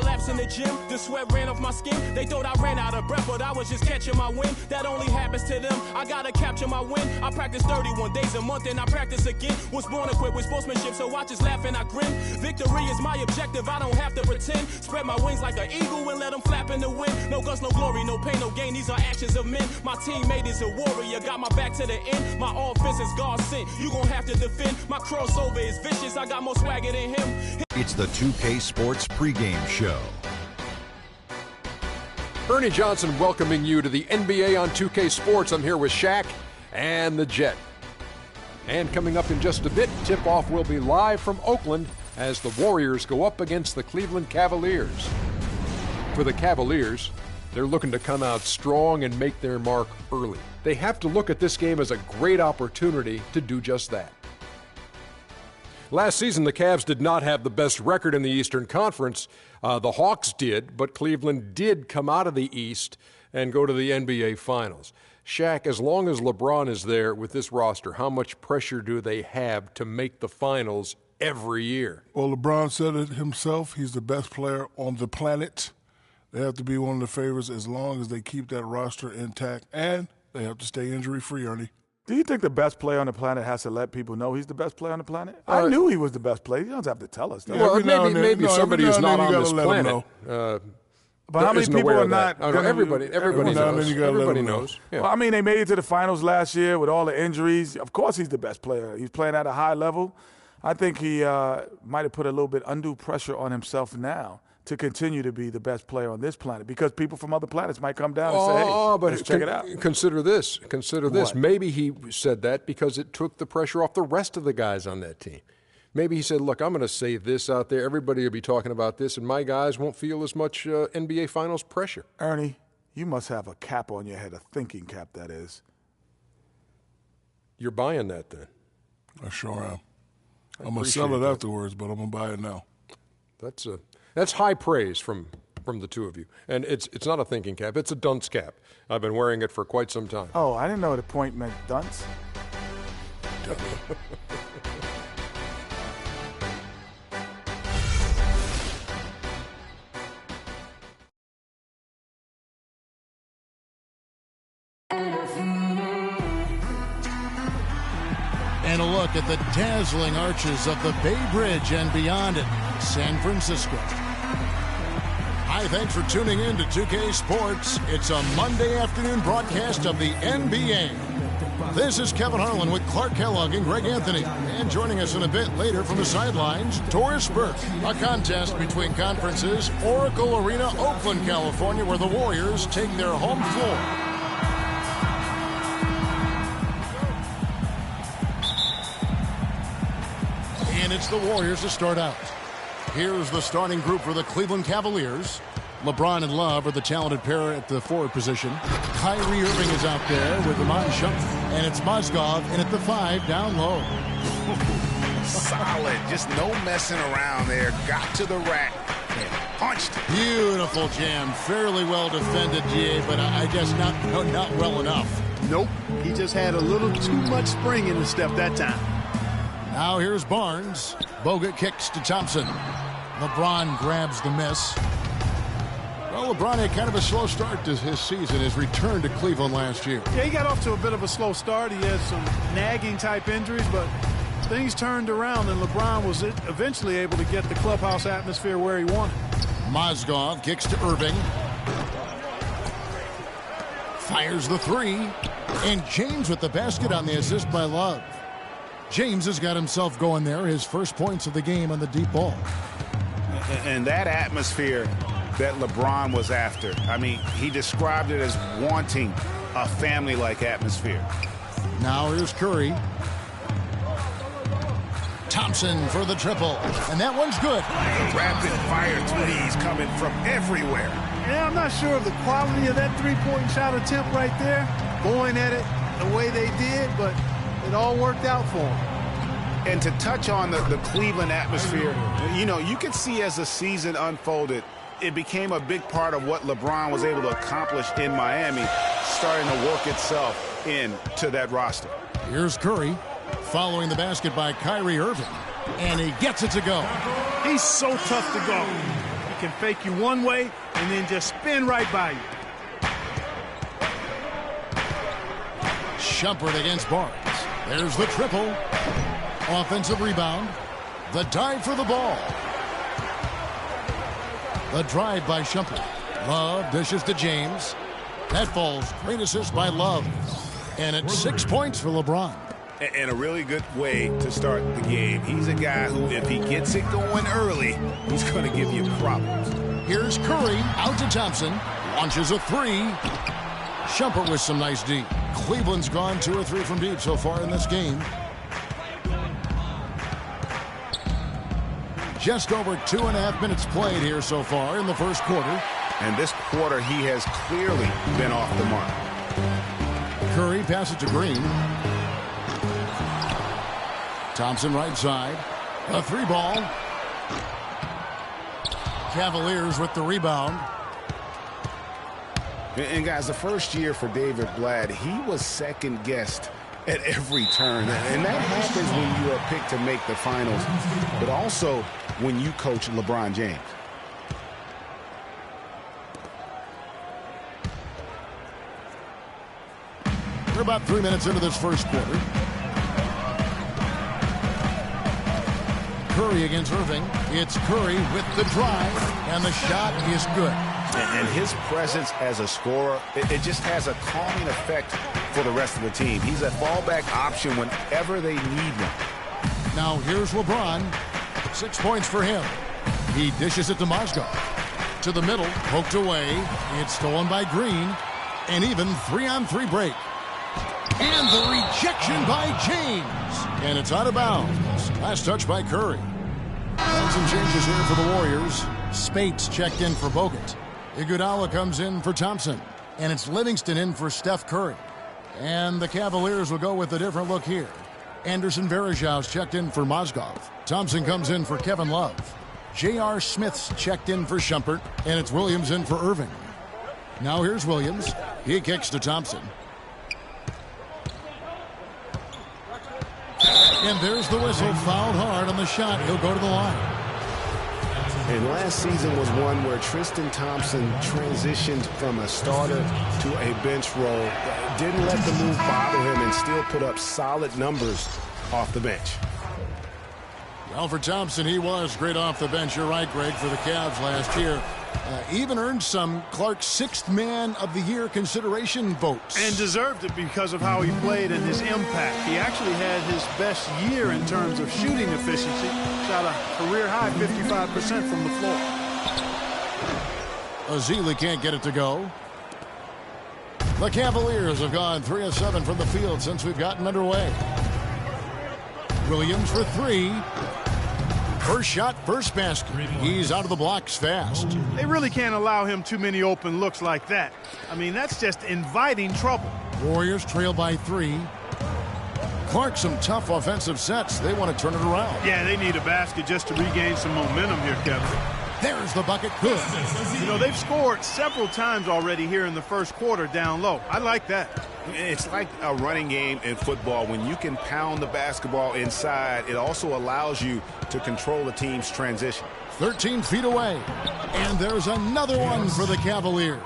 laps in the gym, the sweat ran off my skin. They thought I ran out of breath, but I was just catching my wind. That only happens to them. I gotta capture my win. I practice 31 days a month and I practice again. Was born equipped with sportsmanship, so I just laugh and I grin. Victory is my objective, I don't have to pretend. Spread my wings like an eagle and let them flap in the wind. No guns, no glory, no pain, no gain. These are actions of men. My teammate is a warrior, got my back to the end. My offense is God sent. You gon' have to defend. My crossover is vicious. I got more swagger than him. It's the 2K Sports pregame show. Ernie Johnson welcoming you to the NBA on 2K Sports. I'm here with Shaq and the Jet. And coming up in just a bit, tip-off will be live from Oakland as the Warriors go up against the Cleveland Cavaliers. For the Cavaliers, they're looking to come out strong and make their mark early. They have to look at this game as a great opportunity to do just that. Last season, the Cavs did not have the best record in the Eastern Conference. The Hawks did, but Cleveland did come out of the East and go to the NBA Finals. Shaq, as long as LeBron is there with this roster, how much pressure do they have to make the Finals every year? Well, LeBron said it himself. He's the best player on the planet. They have to be one of the favorites as long as they keep that roster intact, and they have to stay injury-free, Ernie. Do you think the best player on the planet has to let people know he's the best player on the planet? I knew he was the best player. You don't have to tell us that. Well, maybe somebody who's not on this planet. But how many people are not? Everybody knows. Yeah. Well, I mean, they made it to the finals last year with all the injuries. Of course he's the best player. He's playing at a high level. I think he might have put a little bit undue pressure on himself now to continue to be the best player on this planet, because people from other planets might come down and say, hey, let's check it out. Consider this. What? Maybe he said that because it took the pressure off the rest of the guys on that team. Maybe he said, look, I'm going to say this out there. Everybody will be talking about this, and my guys won't feel as much NBA Finals pressure. Ernie, you must have a cap on your head, a thinking cap, that is. You're buying that then? I sure am. I'm going to sell it afterwards, but I'm going to buy it now. That's high praise from the two of you. And it's not a thinking cap. It's a dunce cap. I've been wearing it for quite some time. Oh, I didn't know the point meant dunce. And a look at the dazzling arches of the Bay Bridge and beyond it, San Francisco. Hi, thanks for tuning in to 2K Sports. It's a Monday afternoon broadcast of the NBA. This is Kevin Harlan with Clark Kellogg and Greg Anthony. And joining us in a bit later from the sidelines, Doris Burke. A contest between conferences, Oracle Arena, Oakland, California, where the Warriors take their home floor. And it's the Warriors to start out. Here's the starting group for the Cleveland Cavaliers. LeBron and Love are the talented pair at the forward position. Kyrie Irving is out there with Iman Shumpert. And it's Mozgov in at the 5 down low. Solid. Just no messing around there. Got to the rack and punched. Beautiful jam. Fairly well defended, GA, but I guess not well enough. Nope. He just had a little too much spring in his step that time. Now here's Barnes. Bogut kicks to Thompson. LeBron grabs the miss. Well, LeBron had kind of a slow start to his season, his return to Cleveland last year. Yeah, he got off to a bit of a slow start. He had some nagging type injuries, but things turned around, and LeBron was eventually able to get the clubhouse atmosphere where he wanted. Mozgov kicks to Irving. Fires the 3. And James with the basket on the assist by Love. James has got himself going there, his first points of the game on the deep ball. And that atmosphere that LeBron was after, I mean, he described it as wanting a family-like atmosphere. Now here's Curry. Thompson for the triple, and that one's good. Rapid-fire threes coming from everywhere. Yeah, I'm not sure of the quality of that three-point shot attempt right there, going at it the way they did, but it all worked out for him. And to touch on the Cleveland atmosphere, you know, you could see as the season unfolded, it became a big part of what LeBron was able to accomplish in Miami, starting to work itself into that roster. Here's Curry, following the basket by Kyrie Irving, and he gets it to go. He's so tough to go. You can fake you one way and then just spin right by you. Shumpert against Barnes. There's the triple. Offensive rebound. The dive for the ball. The drive by Shumpert. Love dishes to James. That falls. Great assist by Love. And it's 6 points for LeBron. And a really good way to start the game. He's a guy who, if he gets it going early, he's going to give you problems. Here's Curry out to Thompson. Launches a three. Shumpert with some nice deep. Cleveland's gone 2 or 3 from deep so far in this game. Just over 2.5 minutes played here so far in the first quarter. And this quarter, he has clearly been off the mark. Curry passes to Green. Thompson right side. A 3-ball. Cavaliers with the rebound. And guys, the first year for David Blatt, he was second-guessed at every turn. And that happens when you are picked to make the finals, but also when you coach LeBron James. We're about 3 minutes into this first quarter. Curry against Irving. It's Curry with the drive, and the shot is good. And his presence as a scorer, it just has a calming effect for the rest of the team. He's a fallback option whenever they need one. Now here's LeBron. 6 points for him. He dishes it to Mozgov. To the middle, poked away. It's stolen by Green. And even 3-on-3 break. And the rejection by James. And it's out of bounds. Last touch by Curry. And some changes here for the Warriors. Spates checked in for Bogut. Iguodala comes in for Thompson. And it's Livingston in for Steph Curry. And the Cavaliers will go with a different look here. Anderson Varejau's checked in for Mozgov. Thompson comes in for Kevin Love. J.R. Smith's checked in for Shumpert. And it's Williams in for Irving. Now here's Williams. He kicks to Thompson. And there's the whistle. Fouled hard on the shot. He'll go to the line. And last season was one where Tristan Thompson transitioned from a starter to a bench role. Didn't let the move bother him and still put up solid numbers off the bench. Well, for Thompson, he was great off the bench. You're right, Greg, for the Cavs last year. Even earned some Clark's 6th Man of the Year consideration votes. And deserved it because of how he played and his impact. He actually had his best year in terms of shooting efficiency. Shot a career-high 55% from the floor. Azili can't get it to go. The Cavaliers have gone 3 of 7 from the field since we've gotten underway. Williams for 3. First shot, first basket. He's out of the blocks fast. They really can't allow him too many open looks like that. I mean, that's just inviting trouble. Warriors trail by 3. Clark, some tough offensive sets. They want to turn it around. Yeah, they need a basket just to regain some momentum here, Kevin. There's the bucket. Good. You know, they've scored several times already here in the first quarter down low. I like that. It's like a running game in football. When you can pound the basketball inside, it also allows you to control the team's transition. 13 feet away. And there's another one for the Cavaliers.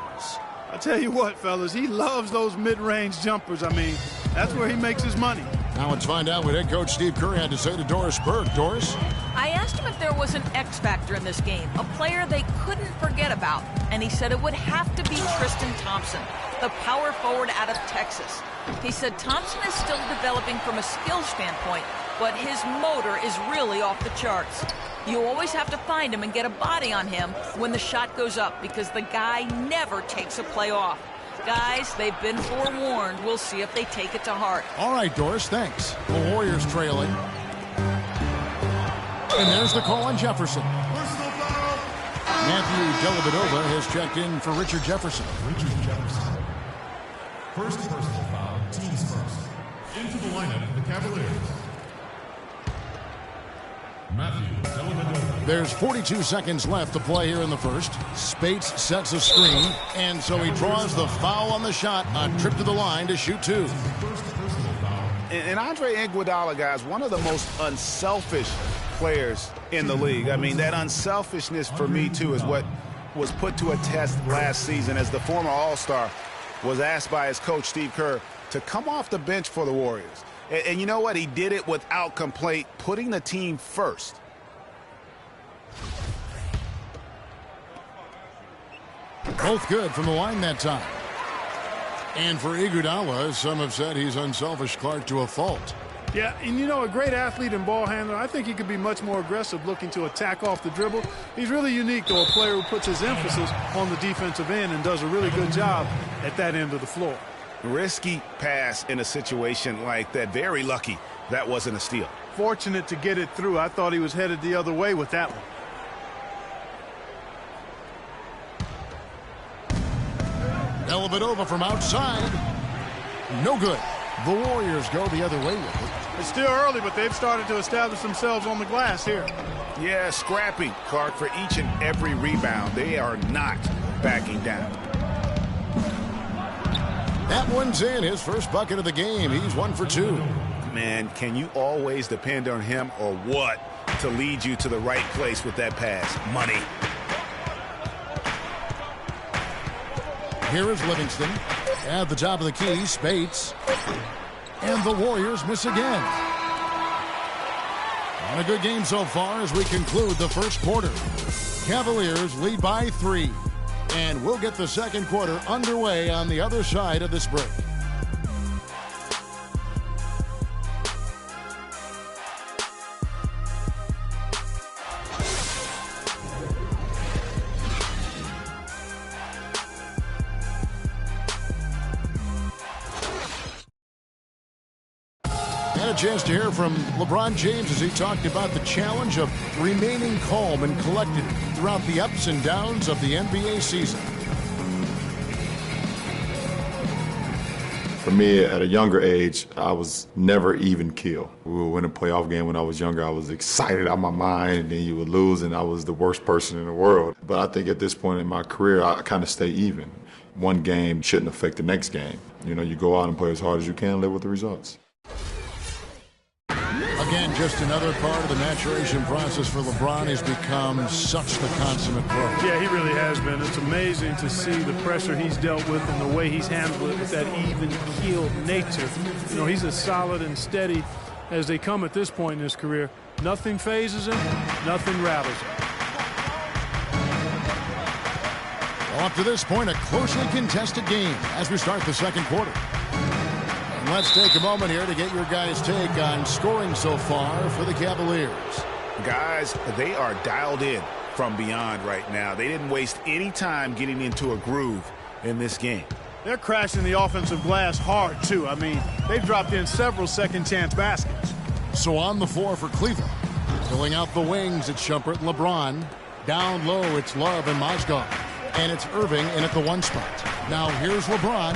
I tell you what, fellas, he loves those mid-range jumpers. I mean, that's where he makes his money. Now let's find out what head coach Steve Kerr had to say to Doris Burke. Doris? I asked him if there was an X factor in this game, a player they couldn't forget about, and he said it would have to be Tristan Thompson, the power forward out of Texas. He said Thompson is still developing from a skill standpoint, but his motor is really off the charts. You always have to find him and get a body on him when the shot goes up because the guy never takes a play off. Guys, they've been forewarned. We'll see if they take it to heart. All right, Doris, thanks. The Warriors trailing. And there's the call on Jefferson. Matthew Dellavedova has checked in for Richard Jefferson. Richard Jefferson. First personal foul, teams first. Into the lineup for the Cavaliers. Matthew Dellavedova. There's 42 seconds left to play here in the first. Spates sets a screen, and so he draws the foul on the shot. A trip to the line to shoot 2. And Andre Iguodala, guys, one of the most unselfish players in the league. I mean, that unselfishness for me, too, is what was put to a test last season as the former All-Star was asked by his coach, Steve Kerr, to come off the bench for the Warriors. And you know what? He did it without complaint, putting the team first. Both good from the line that time. And for Iguodala, some have said he's unselfish, Clark, to a fault. Yeah, and you know, a great athlete and ball handler, I think he could be much more aggressive looking to attack off the dribble. He's really unique, though, a player who puts his emphasis on the defensive end and does a really good job at that end of the floor. Risky pass in a situation like that. Very lucky that wasn't a steal. Fortunate to get it through. I thought he was headed the other way with that one. Dellavedova from outside. No good. The Warriors go the other way with it. It's still early, but they've started to establish themselves on the glass here. Yeah, scrappy, Clark, for each and every rebound. They are not backing down. That one's in, his first bucket of the game. He's 1 for 2. Man, can you always depend on him or what to lead you to the right place with that pass? Money. Here is Livingston. At the top of the key, Spates. And the Warriors miss again. On a good game so far as we conclude the first quarter. Cavaliers lead by 3. And we'll get the second quarter underway on the other side of this break. A chance to hear from LeBron James as he talked about the challenge of remaining calm and collected throughout the ups and downs of the NBA season. For me, at a younger age, I was never even keel. We would win a playoff game when I was younger. I was excited out of my mind, and then you would lose, and I was the worst person in the world. But I think at this point in my career, I kind of stay even. One game shouldn't affect the next game. You know, you go out and play as hard as you can, live with the results. Again, just another part of the maturation process for LeBron. He's become such the consummate pro. Yeah, he really has been. It's amazing to see the pressure he's dealt with and the way he's handled it with that even-keeled nature. You know, he's as solid and steady as they come at this point in his career. Nothing phases him, nothing rattles him. Well, up to this point, a closely contested game as we start the second quarter. Let's take a moment here to get your guys' take on scoring so far for the Cavaliers. Guys, they are dialed in from beyond right now. They didn't waste any time getting into a groove in this game. They're crashing the offensive glass hard, too. I mean, they've dropped in several second-chance baskets. So on the floor for Cleveland. Filling out the wings, it's Shumpert and LeBron. Down low, it's Love and Mozgov. And it's Irving in at the 1 spot. Now here's LeBron.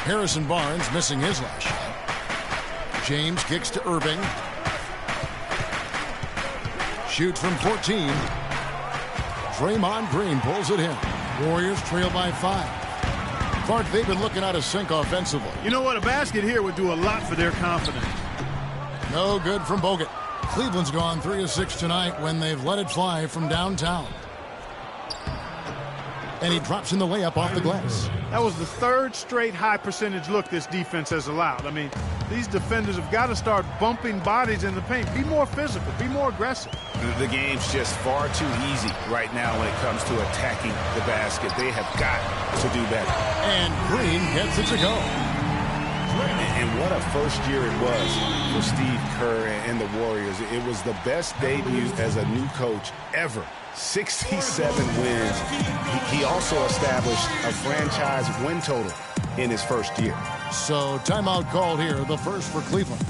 Harrison Barnes missing his last shot. James kicks to Irving. Shoots from 14. Draymond Green pulls it in. Warriors trail by 5. Clark, they've been looking out of sync offensively. You know what? A basket here would do a lot for their confidence. No good from Bogut. Cleveland's gone 3 of 6 tonight when they've let it fly from downtown. And he drops in the layup off the glass. That was the 3rd straight high percentage look this defense has allowed. I mean, these defenders have got to start bumping bodies in the paint. Be more physical. Be more aggressive. The game's just far too easy right now when it comes to attacking the basket. They have got to do better. And Green gets it to go. And what a first year it was for Steve Kerr and the Warriors. It was the best debut as a new coach ever. 67 wins. He also established a franchise win total in his first year. So timeout called here, the first for Cleveland.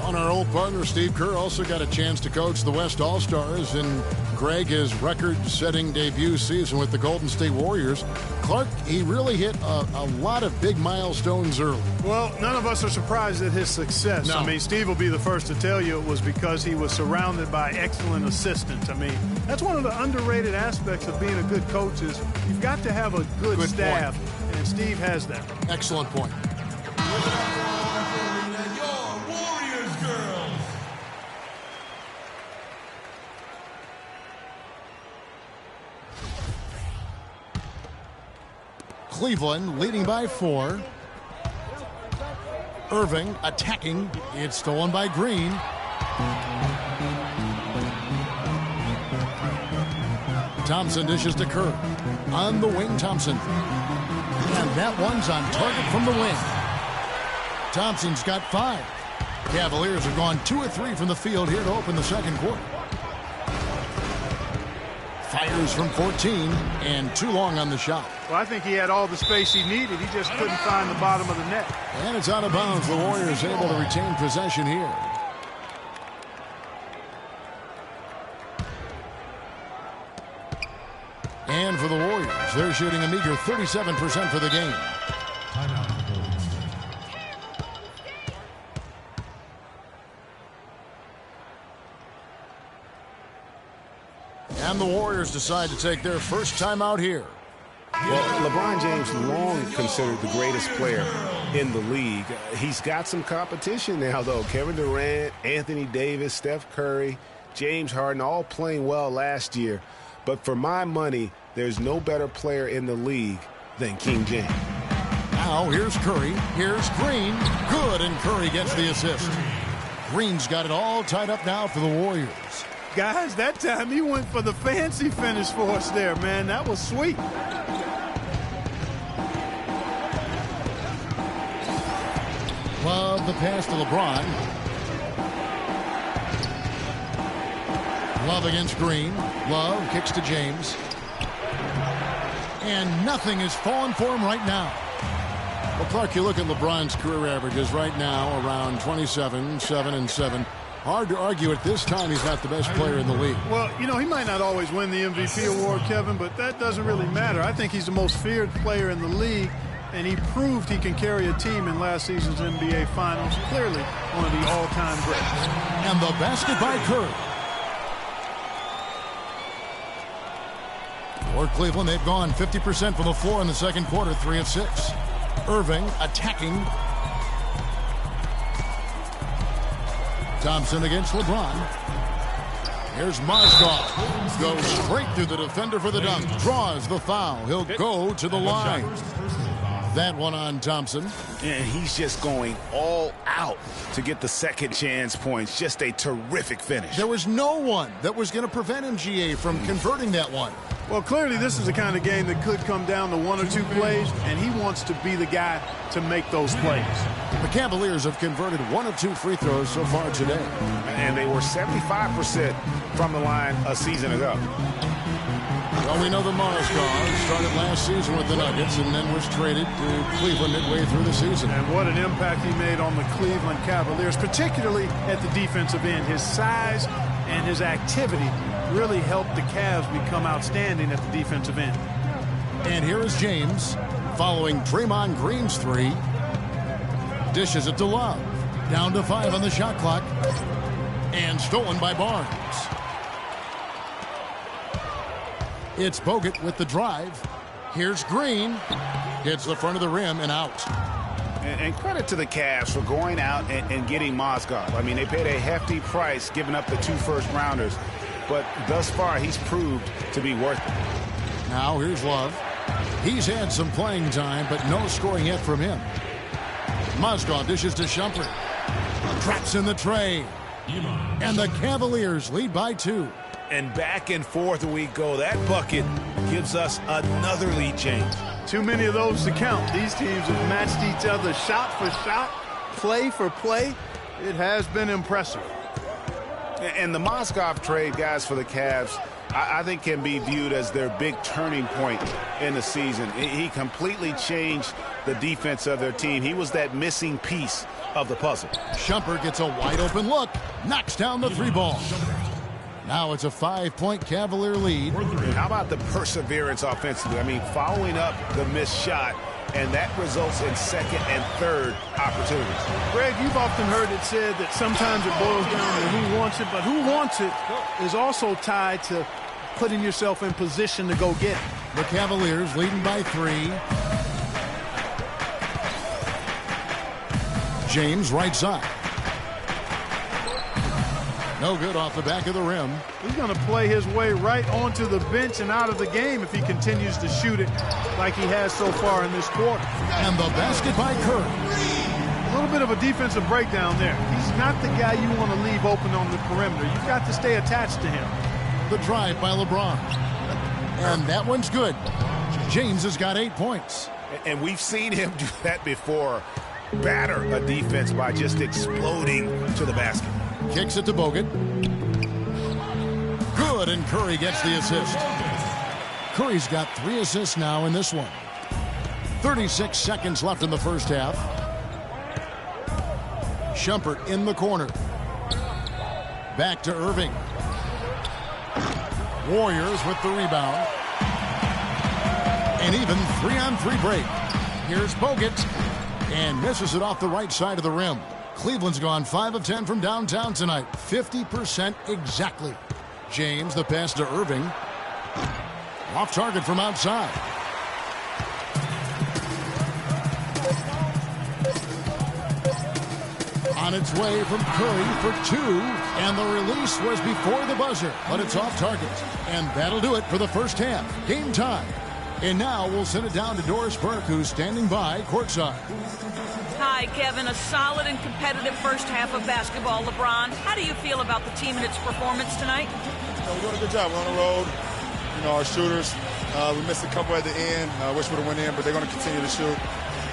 On our old partner, Steve Kerr also got a chance to coach the West All-Stars in Greg, his record-setting debut season with the Golden State Warriors. Clark, he really hit a lot of big milestones early. Well, none of us are surprised at his success. No. I mean, Steve will be the first to tell you it was because he was surrounded by excellent assistants. I mean, that's one of the underrated aspects of being a good coach is you've got to have a good staff, and Steve has that. Excellent point. Cleveland leading by 4. Irving attacking. It's stolen by Green. Thompson dishes to Curry. On the wing, Thompson. And that one's on target from the wing. Thompson's got 5. Cavaliers have gone 2 or 3 from the field here to open the second quarter. Fires from 14 and too long on the shot. Well, I think he had all the space he needed. He just couldn't find the bottom of the net. And it's out of bounds. The Warriors able to retain possession here. And for the Warriors, they're shooting a meager 37% for the game. Timeout. And the Warriors decide to take their first timeout here. Well, LeBron James long considered the greatest player in the league. He's got some competition now, though. Kevin Durant, Anthony Davis, Steph Curry, James Harden, all playing well last year. But for my money, there's no better player in the league than King James. Now here's Curry. Here's Green. Good, and Curry gets the assist. Green's got it all tied up now for the Warriors. Guys, that time he went for the fancy finish for us there, man. That was sweet. Love the pass to LeBron. Love against Green. Love kicks to James. And nothing is falling for him right now. Well, Clark, you look at LeBron's career averages right now around 27, 7 and 7. Hard to argue at this time he's not the best player in the league. Well, you know, he might not always win the MVP award, Kevin, but that doesn't really matter. I think he's the most feared player in the league, and he proved he can carry a team in last season's NBA Finals. Clearly one of the all-time greats. And the basket by Curry. For Cleveland, they've gone 50% from the floor in the second quarter, 3 of 6. Irving attacking. Thompson against LeBron. Here's Mozgov. Goes straight through the defender for the dunk. Draws the foul. He'll go to the line. That one on Thompson. And he's just going all out to get the second chance points. Just a terrific finish. There was no one that was going to prevent MGA from converting that one. Well, clearly this is the kind of game that could come down to 1 or 2 plays, and he wants to be the guy to make those plays. The Cavaliers have converted 1 of 2 free throws so far today. And they were 75% from the line a season ago. Well, we know the Mozgov started last season with the Nuggets and then was traded to Cleveland midway through the season. And what an impact he made on the Cleveland Cavaliers, particularly at the defensive end. His size and his activity really helped the Cavs become outstanding at the defensive end. And here is James following Draymond Green's 3. Dishes it to Love. Down to 5 on the shot clock. And stolen by Barnes. It's Bogut with the drive. Here's Green. Hits the front of the rim and out. And credit to the Cavs for going out and getting Mozgov. I mean, they paid a hefty price giving up the 2 first-rounders. But thus far, he's proved to be worth it. Now here's Love. He's had some playing time, but no scoring yet from him. Mozgov dishes to Shumpert. Traps in the tray. And the Cavaliers lead by 2. And back and forth we go. That bucket gives us another lead change. Too many of those to count. These teams have matched each other shot for shot, play for play. It has been impressive. And the Mozgov trade, guys, for the Cavs, I think can be viewed as their big turning point in the season. He completely changed the defense of their team. He was that missing piece of the puzzle. Shumpert gets a wide open look. Knocks down the 3 ball. Now it's a 5-point Cavalier lead. How about the perseverance offensively? I mean, following up the missed shot, and that results in second and third opportunities. Greg, you've often heard it said that sometimes it boils down to who wants it, but who wants it is also tied to putting yourself in position to go get it. The Cavaliers leading by 3. James right side. No good off the back of the rim. He's going to play his way right onto the bench and out of the game if he continues to shoot it like he has so far in this quarter. And the basket by Curry. A little bit of a defensive breakdown there. He's not the guy you want to leave open on the perimeter. You've got to stay attached to him. The drive by LeBron. And that one's good. James has got 8 points. And we've seen him do that before. Batter a defense by just exploding to the basket. Kicks it to Bogut. Good, and Curry gets the assist. Curry's got 3 assists now in this one. 36 seconds left in the first half. Shumpert in the corner. Back to Irving. Warriors with the rebound. An even 3-on-3 break. Here's Bogut. And misses it off the right side of the rim. Cleveland's gone 5 of 10 from downtown tonight. 50% exactly. James, the pass to Irving. Off target from outside. On its way from Curry for 2. And the release was before the buzzer. But it's off target. And that'll do it for the first half. Game time. And now we'll send it down to Doris Burke, who's standing by courtside. Hi, Kevin. A solid and competitive first half of basketball. LeBron, how do you feel about the team and its performance tonight? We're doing a good job. We're on the road. Our shooters, we missed a couple at the end. I wish we would have went in, but they're going to continue to shoot.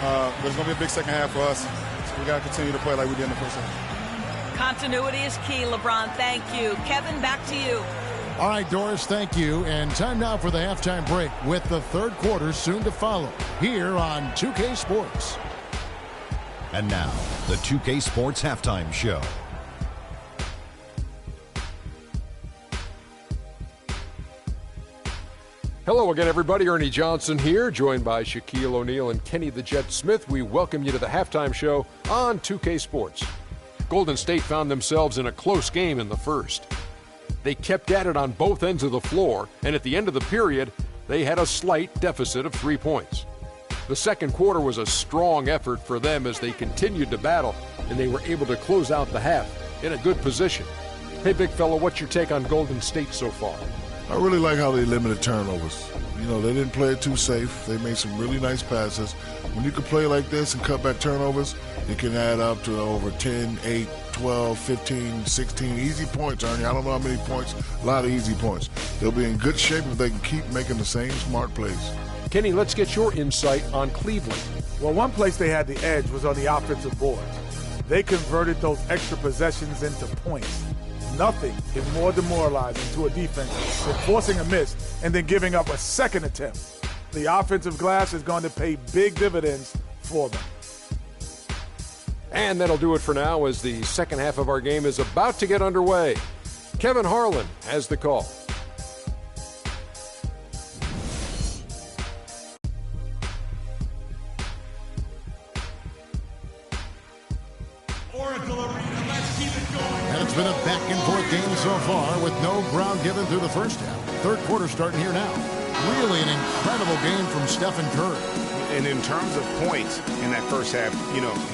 But it's going to be a big second half for us. So we got to continue to play like we did in the first half. Continuity is key, LeBron. Thank you. Kevin, back to you. All right, Doris, thank you. And time now for the halftime break with the third quarter soon to follow here on 2K Sports. And now, the 2K Sports Halftime Show. Hello again, everybody. Ernie Johnson here, joined by Shaquille O'Neal and Kenny the Jet Smith. We welcome you to the halftime show on 2K Sports. Golden State found themselves in a close game in the first. They kept at it on both ends of the floor, and at the end of the period, they had a slight deficit of 3 points. The second quarter was a strong effort for them as they continued to battle, and they were able to close out the half in a good position. Hey, big fella, what's your take on Golden State so far? I really like how they limited turnovers. They didn't play it too safe. They made some really nice passes. When you can play like this and cut back turnovers, it can add up to over 10, 8, 12, 15, 16 easy points, Ernie. I don't know how many points, a lot of easy points. They'll be in good shape if they can keep making the same smart plays. Kenny, let's get your insight on Cleveland. Well, one place they had the edge was on the offensive board. They converted those extra possessions into points. Nothing is more demoralizing to a defense than forcing a miss and then giving up a second attempt. The offensive glass is going to pay big dividends for them. And that'll do it for now as the second half of our game is about to get underway. Kevin Harlan has the call. And it's been a back-and-forth game so far with no ground given through the first half. Third quarter starting here now. Really an incredible game from Stephen Curry. And in terms of points in that first half,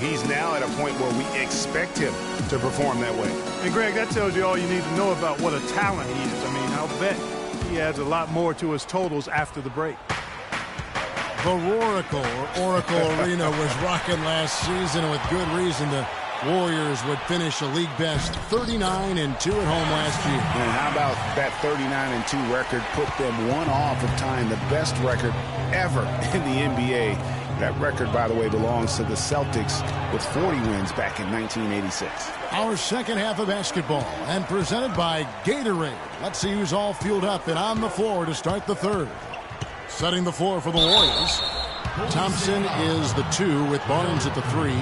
he's now at a point where we expect him to perform that way. And, Greg, that tells you all you need to know about what a talent he is. I'll bet he adds a lot more to his totals after the break. The Roracle, or Oracle Arena, was rocking last season, and with good reason. The Warriors would finish a league best 39-2 at home last year. And how about that 39-2 record put them one off of tying the best record ever in the NBA. That record, by the way, belongs to the Celtics with 40 wins back in 1986. Our second half of basketball, and presented by Gatorade. Let's see who's all fueled up and on the floor to start the third. Setting the floor for the Warriors. Thompson is the 2 with Barnes at the 3.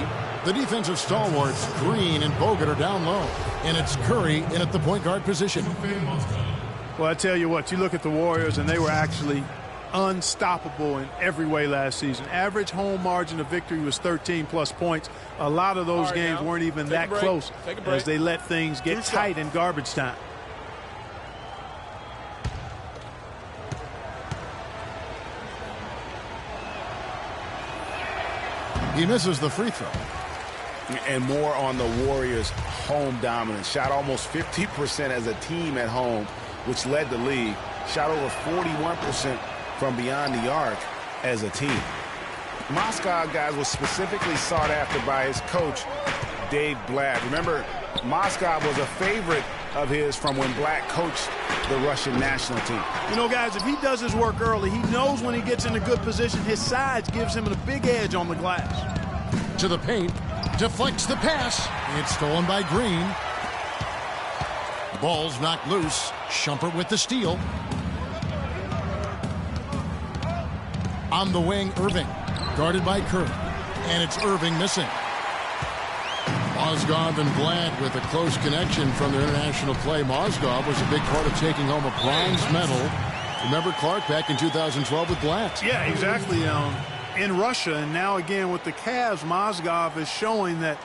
The defensive stalwarts, Green and Bogut, are down low. And it's Curry in at the point guard position. Well, I tell you what, you look at the Warriors, and they were actually unstoppable in every way last season. Average home margin of victory was 13-plus points. A lot of those games weren't even that close as they let things get tight in garbage time. He misses the free throw. And more on the Warriors' home dominance. Shot almost 50% as a team at home, which led the league. Shot over 41% from beyond the arc as a team. Moscow, guys, was specifically sought after by his coach, Dave Blatt. Remember, Moscow was a favorite of his from when Blatt coached the Russian national team. You know, guys, if he does his work early, he knows when he gets in a good position, his size gives him a big edge on the glass. To the paint, deflects the pass. It's stolen by Green. Ball's knocked loose. Shumpert with the steal. On the wing, Irving. Guarded by Kerr. And it's Irving missing. Mozgov and Blatt with a close connection from their international play. Mozgov was a big part of taking home a bronze medal. Remember Clark back in 2012 with Blatt? Yeah, exactly. In Russia, and now again with the Cavs, Mozgov is showing that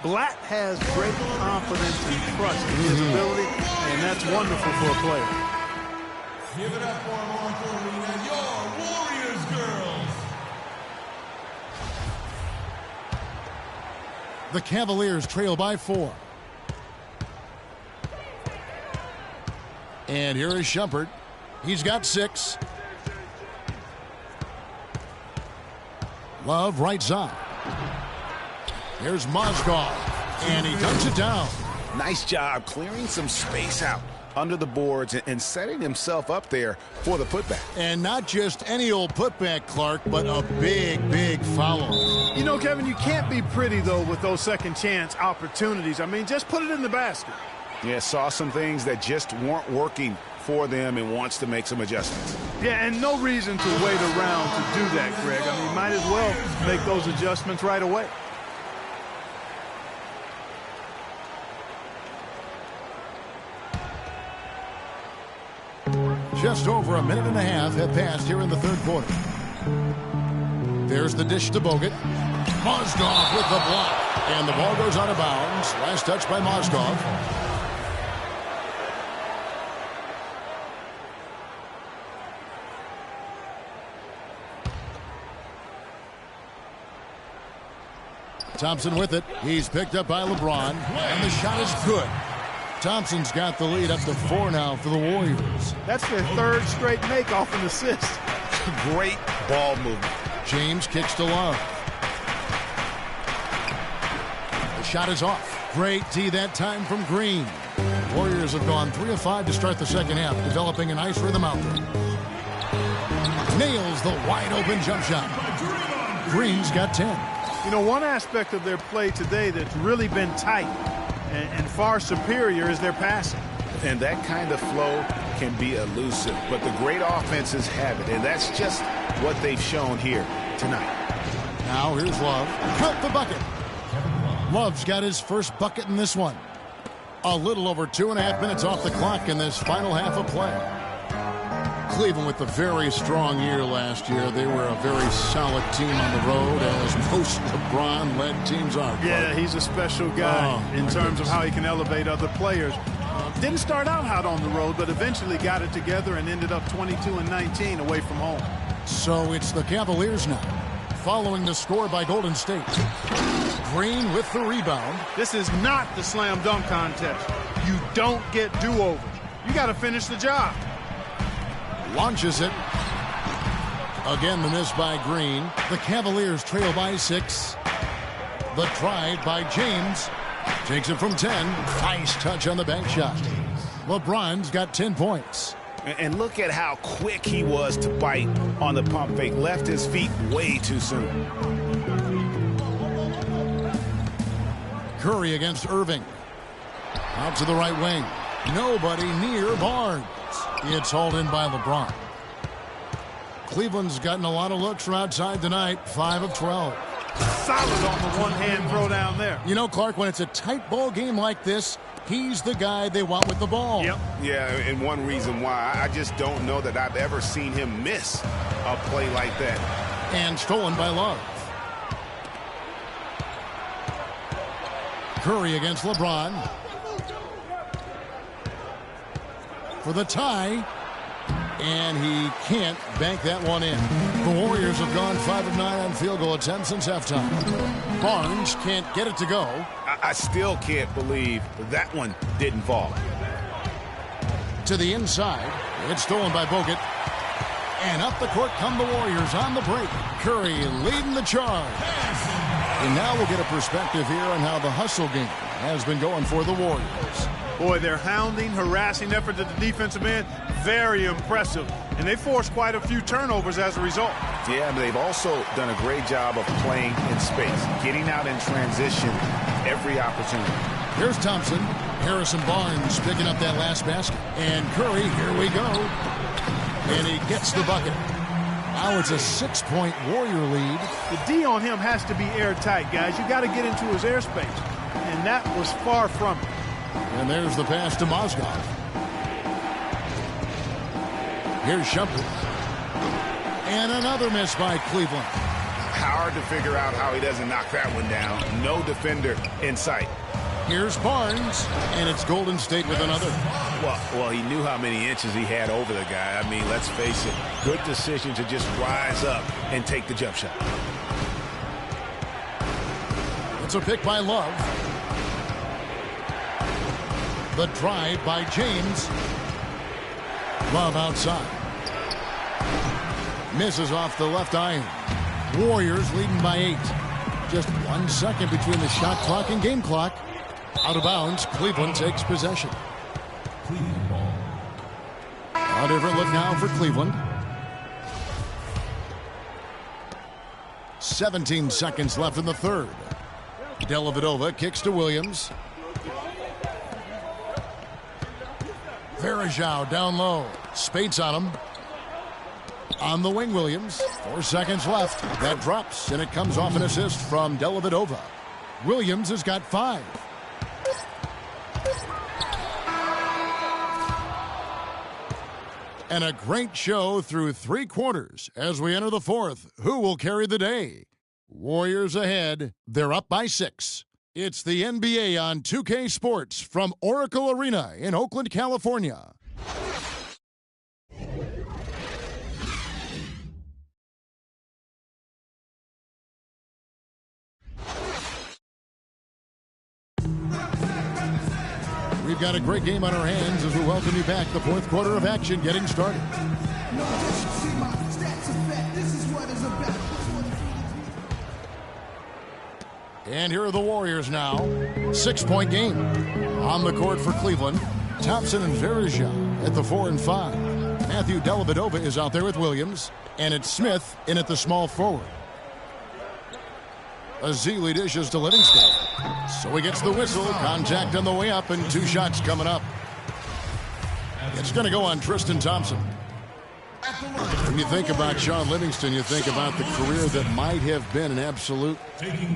Blatt has great confidence and trust in his ability, and that's wonderful for a player. Give it up for Marco Arena, your Warriors girls. The Cavaliers trail by 4. And here is Shumpert. He's got 6. Love right side. Here's Mozgov, and he dunks it down. Nice job clearing some space out under the boards and setting himself up there for the putback. And not just any old putback, Clark, but a big, big follow. You know, Kevin, you can't be pretty, though, with those second chance opportunities. I mean, just put it in the basket. Yeah, saw some things that just weren't working for them and wants to make some adjustments. Yeah, and no reason to wait around to do that, Greg. I mean, might as well make those adjustments right away. Just over a minute and a half have passed here in the third quarter. There's the dish to Bogut. Mozgov with the block. And the ball goes out of bounds. Last touch by Mozgov. Thompson with it. He's picked up by LeBron. And the shot is good. Thompson's got the lead up to 4 now for the Warriors. That's their third straight make off an assist. Great ball movement. James kicks to Love. The shot is off. Great D that time from Green. Warriors have gone 3 of 5 to start the second half, developing a nice rhythm out there. Nails the wide open jump shot. Green's got 10. You know, one aspect of their play today that's really been tight and far superior is their passing. And that kind of flow can be elusive, but the great offenses have it, and that's just what they've shown here tonight. Now here's Love. Count the bucket. Love's got his first bucket in this one. A little over 2.5 minutes off the clock in this final half of play. Cleveland with a very strong year last year. They were a very solid team on the road, as most LeBron-led teams are. Yeah, he's a special guy in terms of how he can elevate other players. Didn't start out hot on the road, but eventually got it together and ended up 22-19 away from home. So it's the Cavaliers now, following the score by Golden State. Green with the rebound. This is not the slam dunk contest. You don't get do-overs. You got to finish the job. Launches it. Again, the miss by Green. The Cavaliers trail by 6. The try by James. Takes it from 10. Nice touch on the bank shot. LeBron's got 10 points. And look at how quick he was to bite on the pump fake. Left his feet way too soon. Curry against Irving. Out to the right wing. Nobody near Barnes. It's hauled in by LeBron. Cleveland's gotten a lot of looks from outside tonight. 5 of 12. Solid on the one-hand throw down there. You know, Clark, when it's a tight ball game like this, he's the guy they want with the ball. Yep. Yeah, and one reason why, I just don't know that I've ever seen him miss a play like that. And stolen by Love. Curry against LeBron. For the tie. And he can't bank that one in. The Warriors have gone 5 of 9 on field goal attempts since halftime. Barnes can't get it to go. I still can't believe that one didn't fall. To the inside. It's stolen by Bogut. And up the court come the Warriors on the break. Curry leading the charge. And now we'll get a perspective here on how the hustle game has been going for the Warriors. Boy, their hounding, harassing effort at the defensive end, very impressive. And they forced quite a few turnovers as a result. Yeah, but they've also done a great job of playing in space, getting out in transition every opportunity. Here's Thompson. Harrison Barnes picking up that last basket. And Curry, here we go. And he gets the bucket. Now it's a 6-point Warrior lead. The D on him has to be airtight, guys. You got to get into his airspace. And that was far from it. And there's the pass to Mozgov. Here's Shumpert. And another miss by Cleveland. Hard to figure out how he doesn't knock that one down. No defender in sight. Here's Barnes, and it's Golden State with another. Well, he knew how many inches he had over the guy. I mean, let's face it, good decision to just rise up and take the jump shot. It's a pick by Love. The drive by James. Love outside. Misses off the left iron. Warriors leading by 8. Just 1 second between the shot clock and game clock. Out of bounds, Cleveland takes possession. A different look now for Cleveland. 17 seconds left in the third. Dellavedova kicks to Williams. Varejao down low. Spates on him. On the wing, Williams. 4 seconds left. That drops, and it comes off an assist from Dellavedova. Williams has got 5. And a great show through 3 quarters as we enter the fourth. Who will carry the day? Warriors ahead. They're up by 6. It's the NBA on 2K Sports from Oracle Arena in Oakland, California. We've got a great game on our hands as we welcome you back. The fourth quarter of action getting started. And here are the Warriors now. 6-point game. On the court for Cleveland. Thompson and Varejao at the 4 and 5. Matthew Dellavedova is out there with Williams. And it's Smith in at the small forward. Azili dishes to Livingston. So he gets the whistle. Contact on the way up, and 2 shots coming up. It's going to go on Tristan Thompson. When you think about Sean Livingston, you think about the career that might have been an absolute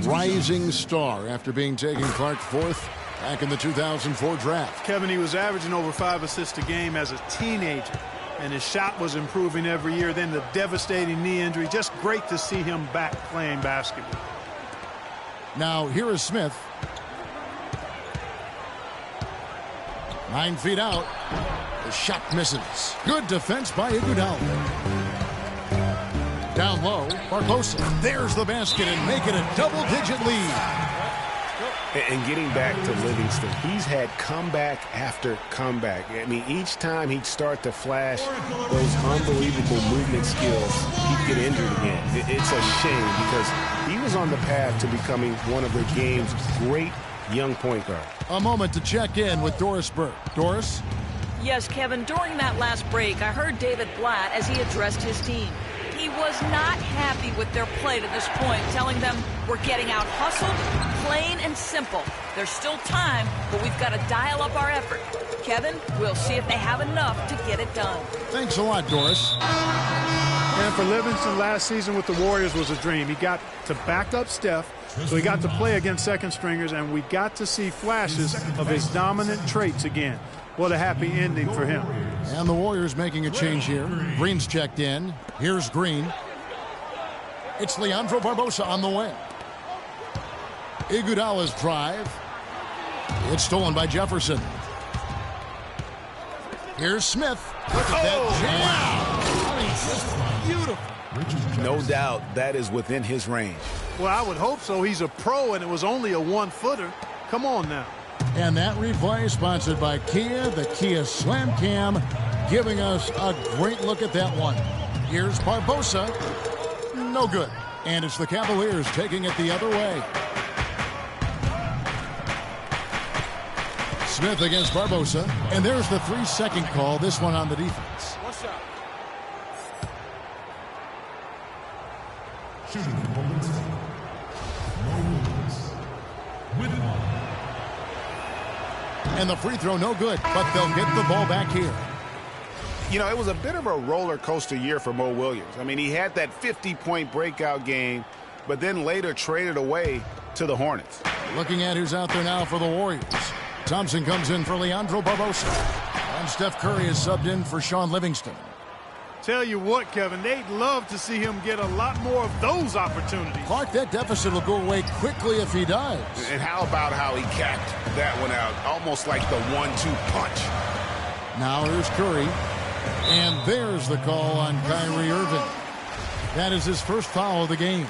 rising star after being taken Clark 4th back in the 2004 draft. Kevin, he was averaging over 5 assists a game as a teenager, and his shot was improving every year. Then the devastating knee injury. Just great to see him back playing basketball. Now, here is Smith. 9 feet out. The shot misses. Good defense by Iguodala. Down low, Barbosa. There's the basket and make it a double-digit lead. And getting back to Livingston, he's had comeback after comeback. I mean, each time he'd start to flash those unbelievable movement skills, he'd get injured again. It's a shame because he was on the path to becoming one of the game's great young point guards. A moment to check in with Doris Burke. Doris? Yes, Kevin, during that last break, I heard David Blatt as he addressed his team. He was not happy with their play to this point, telling them we're getting out hustled, plain and simple. There's still time, but we've got to dial up our effort. Kevin, we'll see if they have enough to get it done. Thanks a lot, Doris. And for Livingston, last season with the Warriors was a dream. He got to back up Steph, so he got to play against second stringers, and we got to see flashes of his dominant traits again. What a happy ending for him. And the Warriors making a change here. Green's checked in. Here's Green. It's Leandro Barbosa on the wing. Iguodala's drive. It's stolen by Jefferson. Here's Smith. Look at that jam. Beautiful. No doubt that is within his range. Well, I would hope so. He's a pro, and it was only a one-footer. Come on now. And that replay sponsored by Kia, the Kia Slam Cam, giving us a great look at that one. Here's Barbosa. No good. And it's the Cavaliers taking it the other way. Smith against Barbosa. And there's the 3-second call, this one on the defense. What's up? Shooting from Golden State. Mo Williams. With the ball. And the free throw no good, but they'll get the ball back here. You know, it was a bit of a roller coaster year for Mo Williams. I mean, he had that 50-point breakout game, but then later traded away to the Hornets. Looking at who's out there now for the Warriors. Thompson comes in for Leandro Barbosa. And Steph Curry is subbed in for Sean Livingston. Tell you what, Kevin, they'd love to see him get a lot more of those opportunities. Clark, that deficit will go away quickly if he does. And how about how he capped that one out, almost like the 1-2 punch. Now here's Curry. And there's the call on Kyrie Irving. That is his first foul of the game.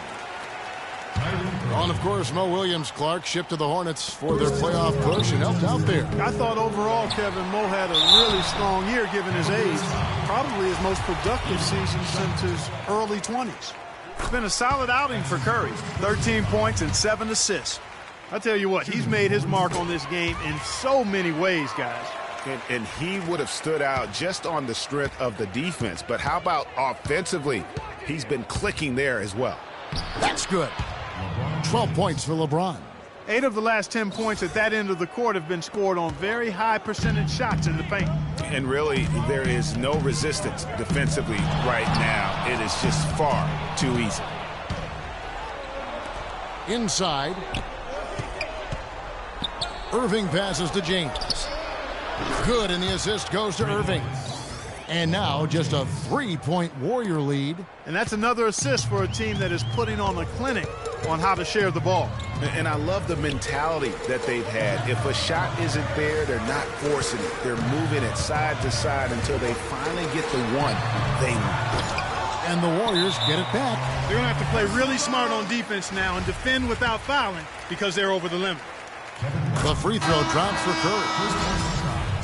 And of course, Mo Williams, Clark, shipped to the Hornets for their playoff push and helped out there. I thought overall, Kevin, Mo had a really strong year given his age. Probably his most productive season since his early 20s. It's been a solid outing for Curry. 13 points and 7 assists. I tell you what, he's made his mark on this game in so many ways, guys. And he would have stood out just on the strength of the defense. But how about offensively? He's been clicking there as well. That's good. 12 points for LeBron. 8 of the last 10 points at that end of the court have been scored on very high percentage shots in the paint. And really, there is no resistance defensively right now. It is just far too easy. Inside. Irving passes to James. Good, and the assist goes to Irving. And now just a 3-point Warrior lead. And that's another assist for a team that is putting on a clinic on how to share the ball. And I love the mentality that they've had. If a shot isn't there, they're not forcing it. They're moving it side to side until they finally get the one they want. And the Warriors get it back. They're going to have to play really smart on defense now and defend without fouling because they're over the limit. The free throw drops for Curry.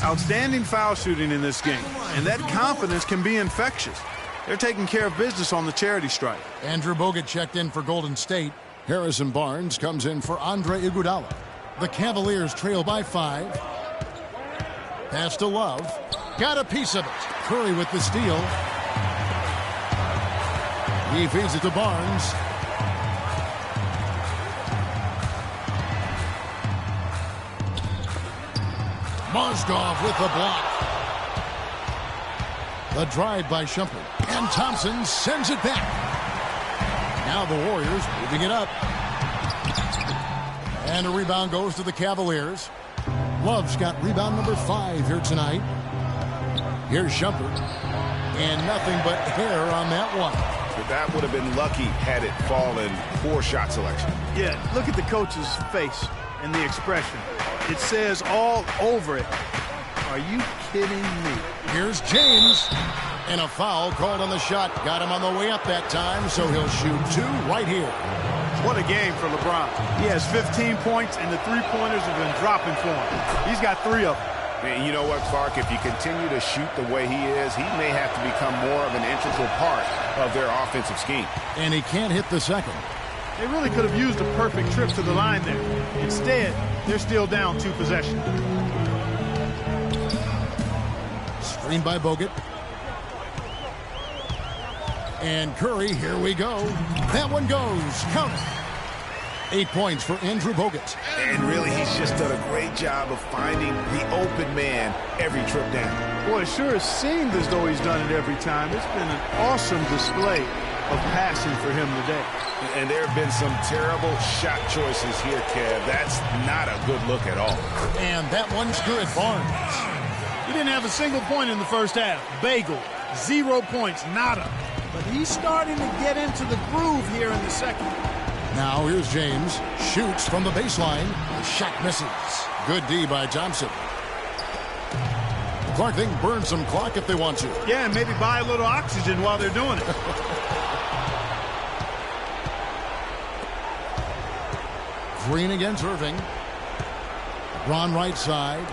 Outstanding foul shooting in this game, and that confidence can be infectious. They're taking care of business on the charity stripe. Andrew Bogut checked in for Golden State. Harrison Barnes comes in for Andre Iguodala. The Cavaliers trail by 5. Pass to Love. Got a piece of it. Curry with the steal. He feeds it to Barnes. Mozgov with the block. The drive by Shumpert. And Thompson sends it back. Now the Warriors moving it up. And a rebound goes to the Cavaliers. Love's got rebound number 5 here tonight. Here's Shumpert. And nothing but hair on that one. That would have been lucky had it fallen. Poor shot selection. Yeah, look at the coach's face and the expression. It says all over it. Are you kidding me? Here's James. And a foul called on the shot. Got him on the way up that time, so he'll shoot 2 right here. What a game for LeBron. He has 15 points, and the three-pointers have been dropping for him. He's got 3 of them. And you know what, Clark? If you continue to shoot the way he is, he may have to become more of an integral part of their offensive scheme. And he can't hit the second. They really could have used a perfect trip to the line there. Instead, they're still down 2 possessions. Screen by Bogut. And Curry, here we go. That one goes. Count it. 8 points for Andrew Bogut. And really, he's just done a great job of finding the open man every trip down. Boy, it sure has seemed as though he's done it every time. It's been an awesome display of passing for him today. And there have been some terrible shot choices here, Kev. That's not a good look at all. And that one's good. Barnes. He didn't have a single point in the first half. Bagel, 0 points, nada. But he's starting to get into the groove here in the second. Now here's James. Shoots from the baseline. The shot misses. Good D by Thompson. Clark, they can burn some clock if they want to. Yeah, and maybe buy a little oxygen while they're doing it. Green against Irving. LeBron right side.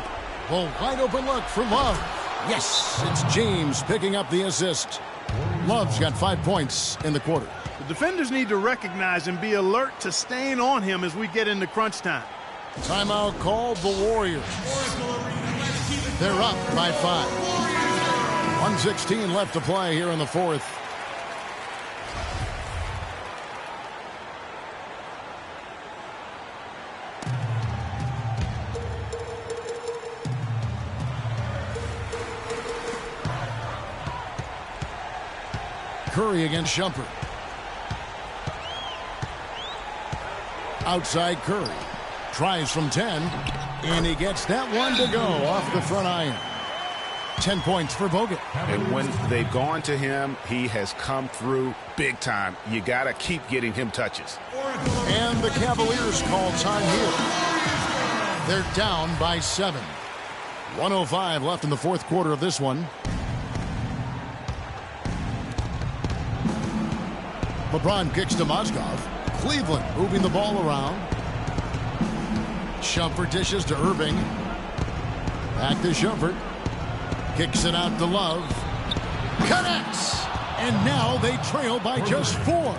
Well, wide open look for Love. Yes, it's James picking up the assist. Love's got 5 points in the quarter. The defenders need to recognize and be alert to staying on him as we get into crunch time. Timeout called the Warriors. They're up by 5. 1:16 left to play here in the fourth. Curry against Shumpert. Outside Curry. Tries from 10. And he gets that one to go off the front iron. 10 points for Bogut. And when they've gone to him, he has come through big time. You got to keep getting him touches. And the Cavaliers call time here. They're down by 7. 1:05 left in the fourth quarter of this one. LeBron kicks to Mozgov. Cleveland moving the ball around. Shumpert dishes to Irving. Back to Shumpert. Kicks it out to Love. Connects! And now they trail by just 4.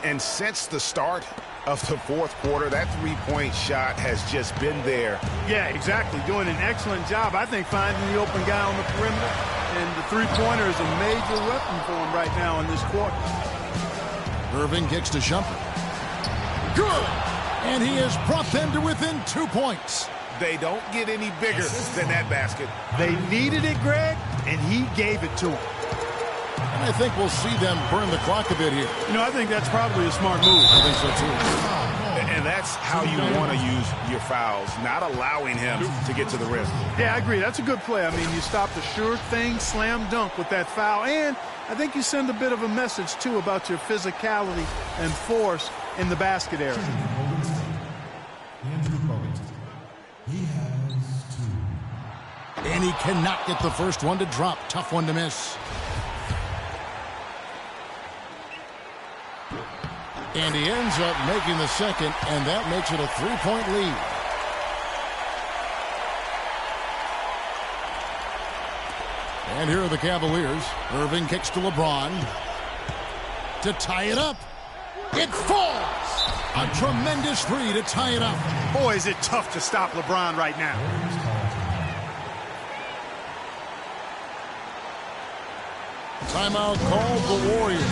And since the start of the fourth quarter, that three-point shot has just been there. Yeah, exactly. Doing an excellent job, I think, finding the open guy on the perimeter. And the three-pointer is a major weapon for him right now in this quarter. Irving kicks to Shumpert. Good! And he has brought them to within 2 points. They don't get any bigger than that basket. They needed it, Greg, and he gave it to them. And I think we'll see them burn the clock a bit here. You know, I think that's probably a smart move. I think so, too. And that's how you want to use your fouls, not allowing him to get to the rim. Yeah, I agree. That's a good play. I mean, you stop the sure thing, slam dunk with that foul. And I think you send a bit of a message, too, about your physicality and force in the basket area. And he cannot get the first one to drop. Tough one to miss. And he ends up making the second, and that makes it a 3-point lead. And here are the Cavaliers. Irving kicks to LeBron. To tie it up. It falls! A tremendous three to tie it up. Boy, is it tough to stop LeBron right now. Timeout called the Warriors.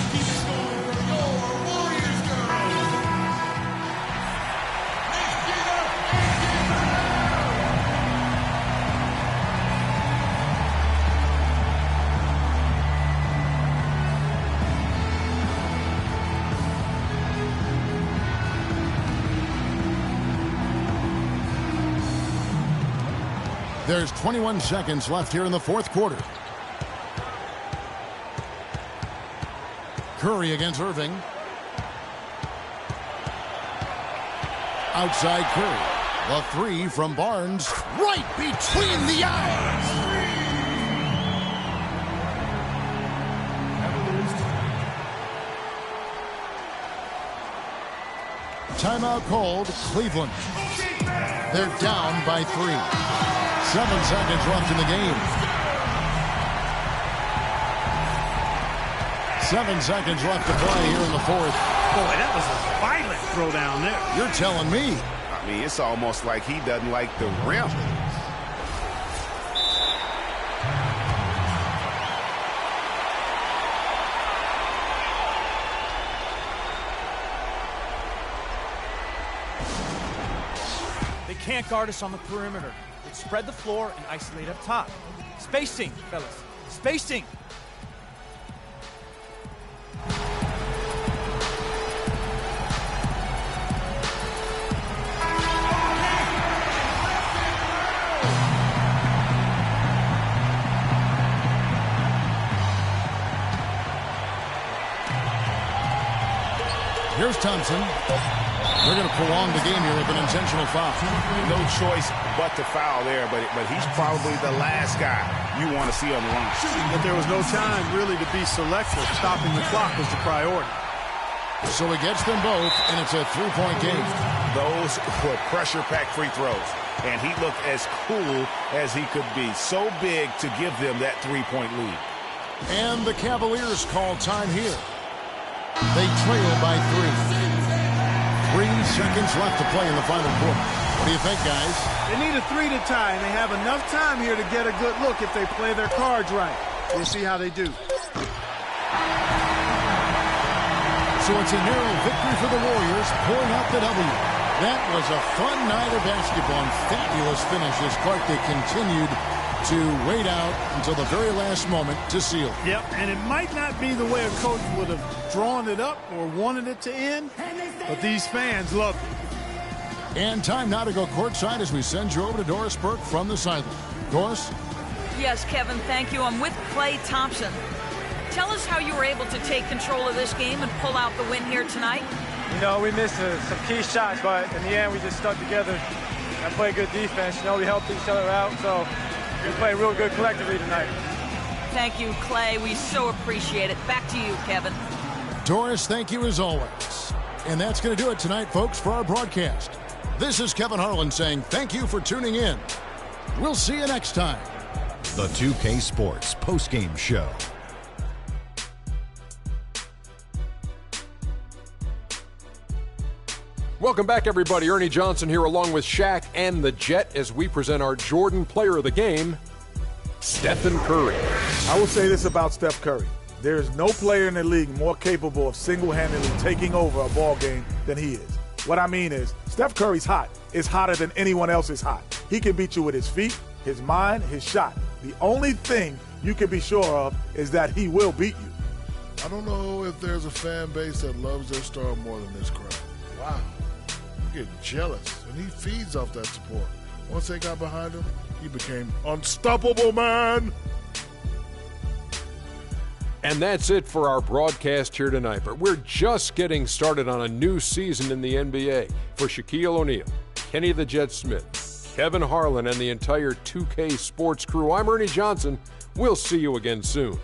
There's 21 seconds left here in the fourth quarter. Curry against Irving. Outside Curry. The three from Barnes. Right between the eyes. Timeout called Cleveland. They're down by 3. 7 seconds left in the game. 7 seconds left to play here in the fourth. Boy, that was a violent throw down there. You're telling me. I mean, it's almost like he doesn't like the rim. They can't guard us on the perimeter. Let's spread the floor and isolate up top. Spacing, fellas. Spacing. Here's Thompson. They're going to prolong the game here with an intentional foul. No choice but to foul there, but he's probably the last guy you want to see on the line. But there was no time really to be selective. Stopping the clock was the priority. So he gets them both, and it's a three-point game. Those were pressure-packed free throws, and he looked as cool as he could be. So big to give them that three-point lead. And the Cavaliers call time here. They trail by 3. 3 seconds left to play in the final quarter. What do you think, guys? They need a 3 to tie, and they have enough time here to get a good look if they play their cards right. We'll see how they do. So it's a narrow victory for the Warriors, pulling out the W. That was a fun night of basketball and fabulous finishes. Clark, they continued to wait out until the very last moment to seal. Yep, and it might not be the way a coach would have drawn it up or wanted it to end, but these fans loved it. And time now to go courtside as we send you over to Doris Burke from the sideline. Doris? Yes, Kevin, thank you. I'm with Klay Thompson. Tell us how you were able to take control of this game and pull out the win here tonight. You know, we missed some key shots, but in the end, we just stuck together and played good defense. You know, we helped each other out, so we played real good collectively tonight. Thank you, Klay. We so appreciate it. Back to you, Kevin. Doris, thank you as always. And that's going to do it tonight, folks, for our broadcast. This is Kevin Harlan saying thank you for tuning in. We'll see you next time. The 2K Sports postgame show. Welcome back, everybody. Ernie Johnson here along with Shaq and the Jet as we present our Jordan Player of the Game, Stephen Curry. I will say this about Steph Curry. There is no player in the league more capable of single-handedly taking over a ball game than he is. What I mean is, Steph Curry's hot. Is hotter than anyone else is hot. He can beat you with his feet, his mind, his shot. The only thing you can be sure of is that he will beat you. I don't know if there's a fan base that loves their star more than this crowd. Wow. I'm getting jealous, and he feeds off that support. Once they got behind him, he became unstoppable, man. And that's it for our broadcast here tonight. But we're just getting started on a new season in the NBA. For Shaquille O'Neal, Kenny the Jet Smith, Kevin Harlan, and the entire 2K Sports crew, I'm Ernie Johnson. We'll see you again soon.